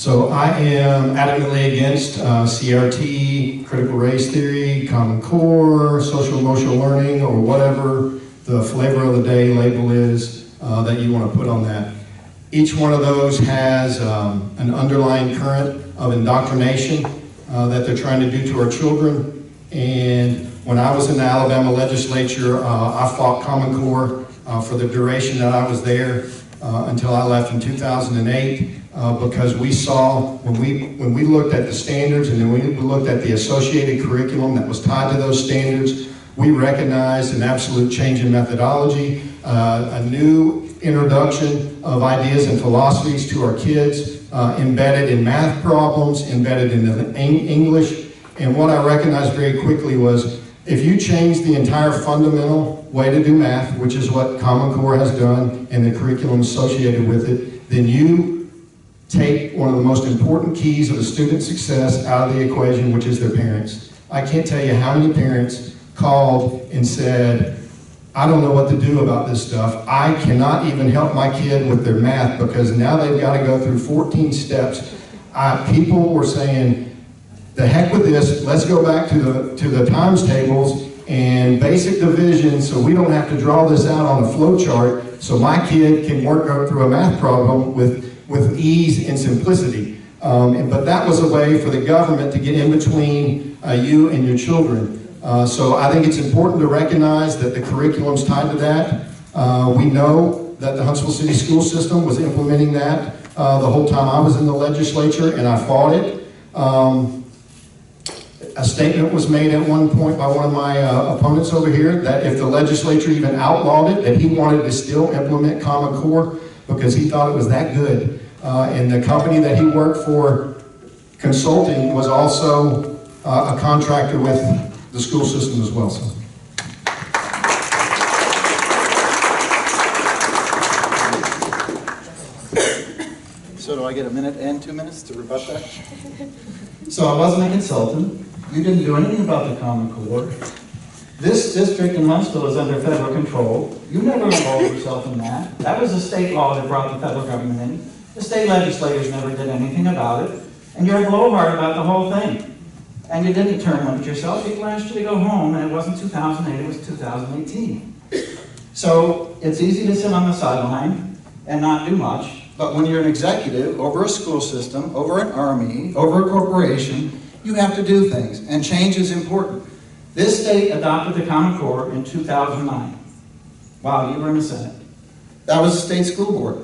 So I am adamantly against CRT, critical race theory, Common Core, social emotional learning, or whatever the flavor of the day label is that you want to put on that. Each one of those has an underlying current of indoctrination that they're trying to do to our children. And when I was in the Alabama legislature, I fought Common Core for the duration that I was there until I left in 2008. Because we saw, when we looked at the standards and then we looked at the associated curriculum that was tied to those standards, we recognized an absolute change in methodology, a new introduction of ideas and philosophies to our kids, embedded in math problems, embedded in English. And what I recognized very quickly was, if you change the entire fundamental way to do math, which is what Common Core has done and the curriculum associated with it, then you take one of the most important keys of a student's success out of the equation, which is their parents. I can't tell you how many parents called and said, I don't know what to do about this stuff. I cannot even help my kid with their math because now they've got to go through 14 steps. People were saying, the heck with this, let's go back to the times tables and basic division so we don't have to draw this out on a flow chart so my kid can work through a math problem with ease and simplicity. But that was a way for the government to get in between you and your children. So I think it's important to recognize that the curriculum's tied to that. We know that the Huntsville City School System was implementing that the whole time I was in the legislature, and I fought it. A statement was made at one point by one of my opponents over here that if the legislature even outlawed it, that he wanted to still implement Common Core because he thought it was that good. And the company that he worked for, consulting, was also a contractor with the school system as well. So do I get a minute and 2 minutes to rebut that? So I wasn't a consultant. You didn't do anything about the Common Core. This district in Limestone is under federal control. You never involved yourself in that. That was a state law that brought the federal government in. The state legislators never did anything about it. And you're a blowhard about the whole thing. And you didn't term limit yourself. People asked you to go home, and it wasn't 2008, it was 2018. So it's easy to sit on the sideline and not do much. But when you're an executive over a school system, over an army, over a corporation, you have to do things, and change is important. This state adopted the Common Core in 2009, while you were in the Senate. That was the state school board.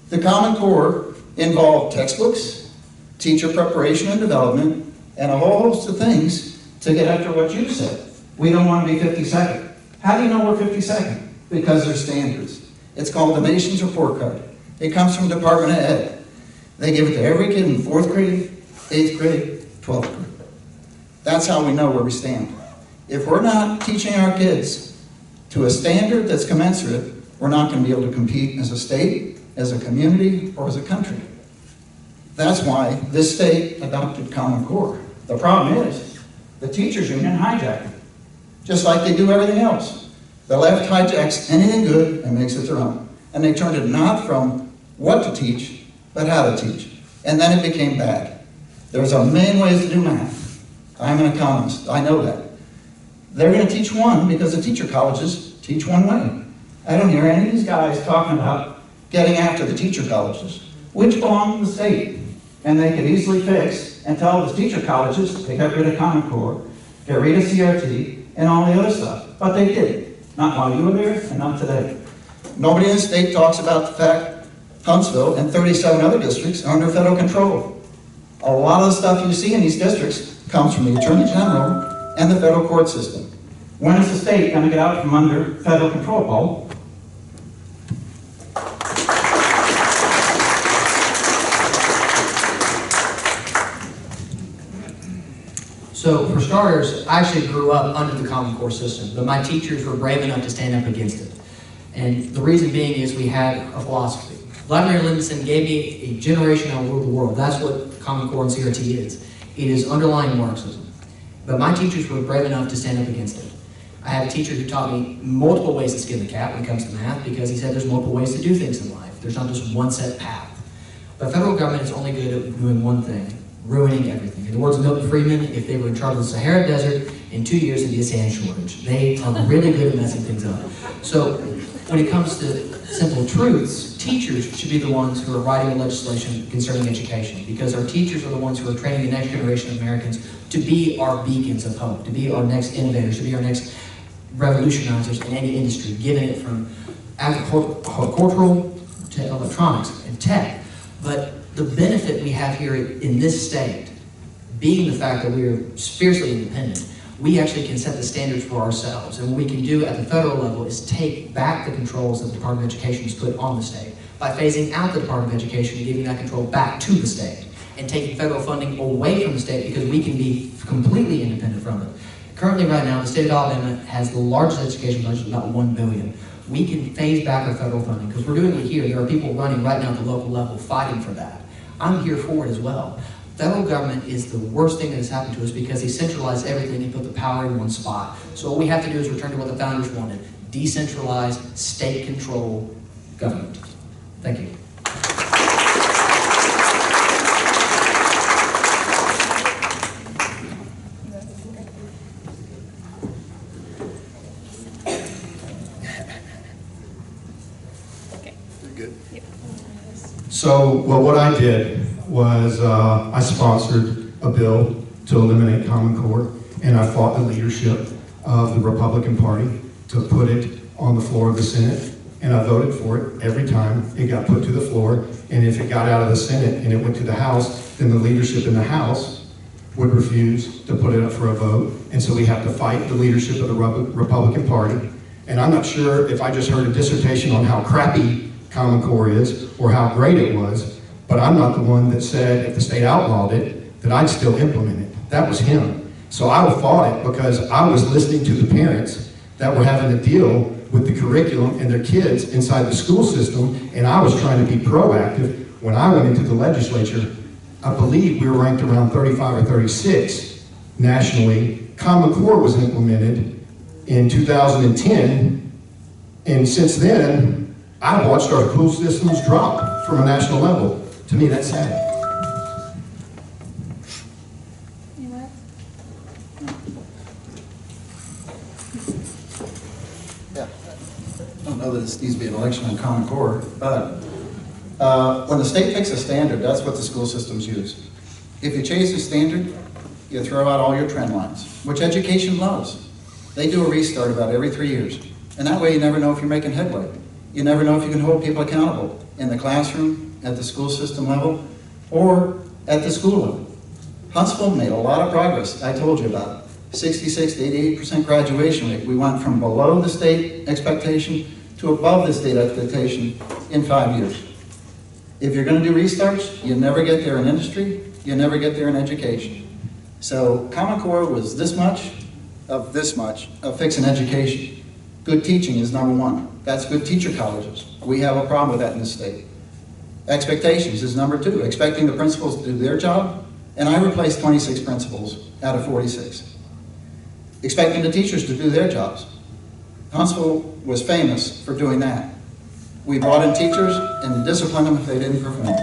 The Common Core involved textbooks, teacher preparation and development, and a whole host of things to get after what you said. We don't want to be 52nd. How do you know we're 52nd? because there's standards. It's called the Nation's Report Card. It comes from Department of Ed. They give it to every kid in 4th grade, 8th grade, 12th grade. That's how we know where we stand. If we're not teaching our kids to a standard that's commensurate, we're not going to be able to compete as a state, as a community, or as a country. That's why this state adopted Common Core. The problem is, the teachers union hijacked it. Just like they do everything else. The left hijacks anything good and makes it their own. And they turned it not from what to teach, but how to teach. And then it became bad. There's a million ways to do math. I'm an economist, I know that. They're going to teach one because the teacher colleges teach one way. I don't hear any of these guys talking about getting after the teacher colleges, which belong to the state. And they could easily fix and tell the teacher colleges to get rid of Common Core, get rid of CRT, and all the other stuff. But they did. Not while you were there, and not today. Nobody in the state talks about the fact Huntsville and 37 other districts are under federal control. A lot of the stuff you see in these districts comes from the Attorney General and the federal court system. When is the state going to get out from under federal control, Paul? So, for starters, I actually grew up under the Common Core system, but my teachers were brave enough to stand up against it. And the reason being is we had a philosophy. Vladimir Lenin gave me a generation that will rule the world. That's what Common Core and CRT is. It is underlying Marxism. But my teachers were brave enough to stand up against it. I have a teacher who taught me multiple ways to skin the cat when it comes to math because he said there's multiple ways to do things in life. There's not just one set path. The federal government is only good at doing one thing, ruining everything. In the words of Milton Friedman, if they were in charge of the Sahara Desert, in 2 years there'd be a sand shortage. They are really good at messing things up. So when it comes to simple truths, teachers should be the ones who are writing the legislation concerning education, because our teachers are the ones who are training the next generation of Americans to be our beacons of hope, to be our next innovators, to be our next revolutionizers in any industry, given it from agricultural to electronics and tech. But the benefit we have here in this state, being the fact that we are fiercely independent, we actually can set the standards for ourselves. And what we can do at the federal level is take back the controls that the Department of Education has put on the state by phasing out the Department of Education and giving that control back to the state and taking federal funding away from the state, because we can be completely independent from it. Currently, right now, the state of Alabama has the largest education budget, about $1 billion. We can phase back our federal funding, because we're doing it here. There are people running right now at the local level fighting for that. I'm here for it as well. Federal government is the worst thing that has happened to us, because they centralized everything and put the power in one spot. So what we have to do is return to what the founders wanted: decentralized, state-controlled government. Thank you. So, well, what I did was I sponsored a bill to eliminate Common Core, and I fought the leadership of the Republican Party to put it on the floor of the Senate, and I voted for it every time it got put to the floor. And if it got out of the Senate and it went to the House, then the leadership in the House would refuse to put it up for a vote, and so we have to fight the leadership of the Republican Party. And I'm not sure if I just heard a dissertation on how crappy Common Core is or how great it was, but I'm not the one that said if the state outlawed it that I'd still implement it. That was him. So I fought it because I was listening to the parents that were having to deal with the curriculum and their kids inside the school system, and I was trying to be proactive. When I went into the legislature, I believe we were ranked around 35 or 36 nationally. Common Core was implemented in 2010, and since then, I've watched our school systems drop from a national level. To me, that's sad. Yeah. I don't know that this needs to be an election on Common Core, but when the state picks a standard, that's what the school systems use. If you change the standard, you throw out all your trend lines, which education loves. They do a restart about every 3 years, and that way you never know if you're making headway. You never know if you can hold people accountable in the classroom, at the school system level, or at the school level. Huntsville made a lot of progress. I told you about it. 66 to 88% graduation rate. We went from below the state expectation to above the state expectation in 5 years. If you're going to do restarts, you never get there in industry, you never get there in education. So Common Core was this much of fixing education. Good teaching is number one. That's good teacher colleges. We have a problem with that in this state. Expectations is number two. Expecting the principals to do their job, and I replaced 26 principals out of 46. Expecting the teachers to do their jobs. Huntsville was famous for doing that. We brought in teachers and disciplined them if they didn't perform.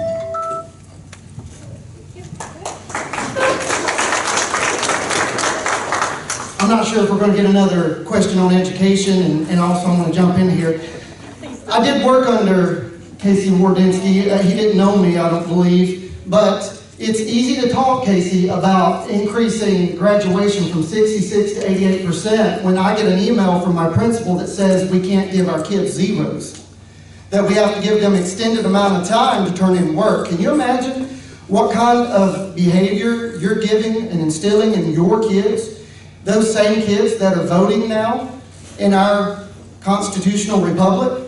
I'm not sure if we're going to get another question on education, and also I'm going to jump in here. I did work under Casey Wardinsky. He didn't know me, I don't believe, but it's easy to talk, Casey, about increasing graduation from 66 to 88% when I get an email from my principal that says we can't give our kids zeros, that we have to give them extended amount of time to turn in work. Can you imagine what kind of behavior you're giving and instilling in your kids? Those same kids that are voting now in our constitutional republic,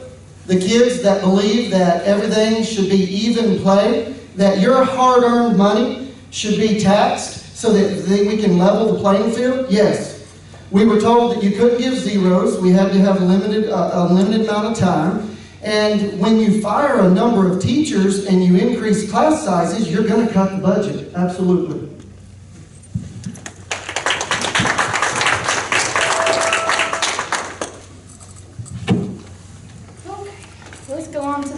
the kids that believe that everything should be even play, that your hard-earned money should be taxed so that we can level the playing field? Yes. We were told that you couldn't give zeros. We had to have a limited amount of time. And when you fire a number of teachers and you increase class sizes, you're going to cut the budget. Absolutely. Let's go on to the